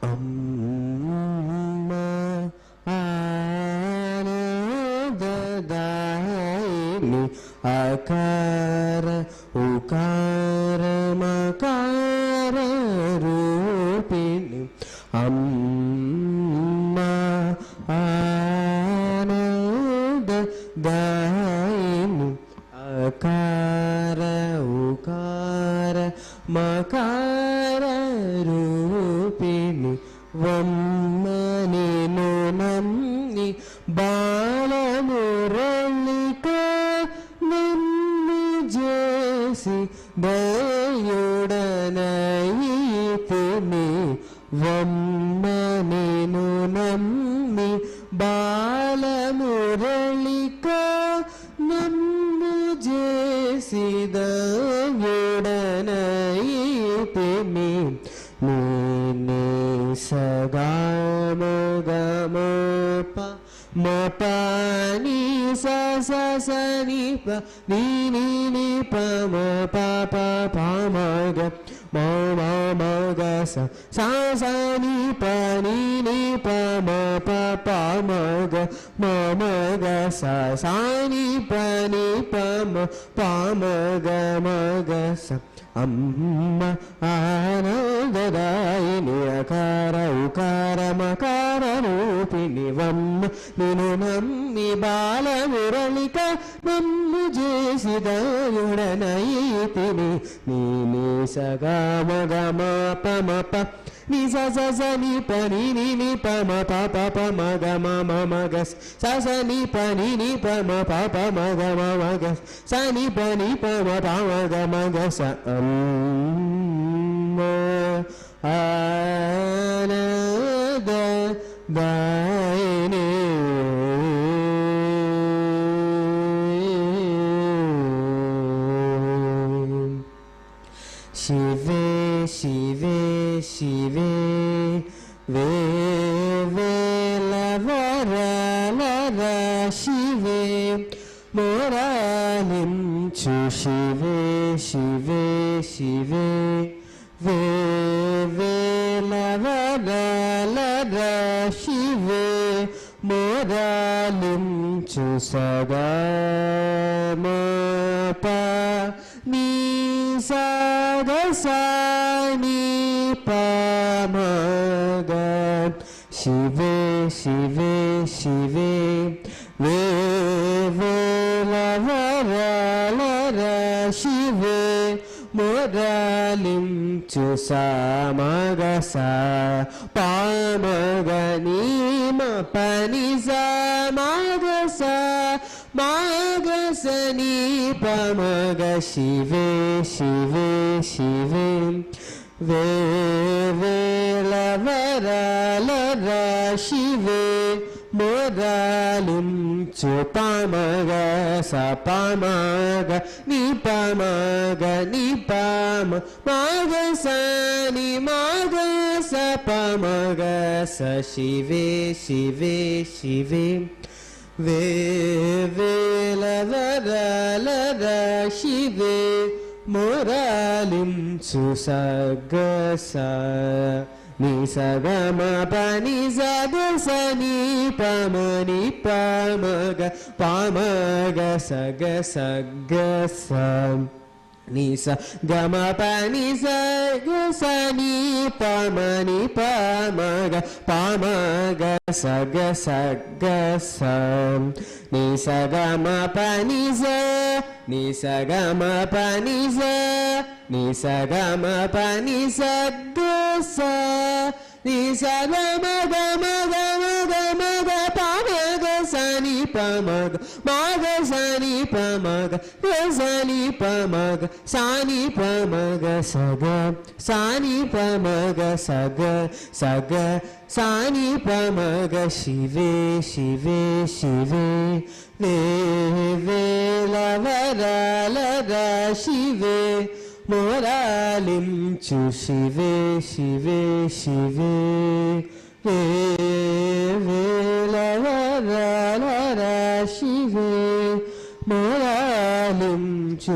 అమ్మ ఆనందదాయిని అకార ఉకార మకార రూపిణి అమ్మ ఆనందదాయిని అకార ఉకార మకార రూపిణి వమ్మ నేను నమ్మి బాలమురళిక నన్ను చేసి దయుడనైతిని వమ్మ నేను నమ్మి బాలమురళిక నన్ను చేసి దయుడనైతిని నేనే సగామగమప మపని ససని ప ని పమ పప పమగ మగ సని పని పమ పప మగ మగ సని పని పమ పమగ మగ స అమ్మ ఆనందదాయిని అకార ఉకార మకార రూపిణి వమ్మ నిన్ను నమ్మి బాలమురళిక నన్ను చేసి దయుడనైతిని నీ సగమ పమప ని సని పని ని పమ పప మగ మగ సని పని పమ పప మగ మగ సని పని పమ పమగ మగ స అమ్మ ఆనందదాయిని శివే శివే శివే వేలవరలర శివే మొరాలించు శివే శివే శివే వేలవరలర శివే మొరాలించు సగమప నీ సగసాని పమగ శివే శివే శివే వేలవరలర శివే మొరాలించు సమగ స పమగ నీ పని సమగ స మగ సని పమగ శివే శివే శివే వేలవరలర శివే మొరాలించు పమగ స పమగ ని పమగ ని పమ మగ సని మగ స పమగ స శివే శివే శివే వేలవరలర శివే మొరాలించు సగ స ని సగమ పని సగ సని పమని పమగ పమగ సగ సగ స ని సగమ పని సగ సని పమని పమగ పమగ సగ సగ స ని సగమ పని స ని సగమ పని స ని సగమ పని సగ స ని సగమ గమ గమ గమ గ పమగ సని పమగ మగ సని పమగ సని పమగ సని పమగ సగ సని పమగ సగ సగ సని పమగ శివే శివే శివే వేలవరలర శివే మొరాలించు శివే శివే శివే వేలవరలర శివే మొరాలించు కరుణించు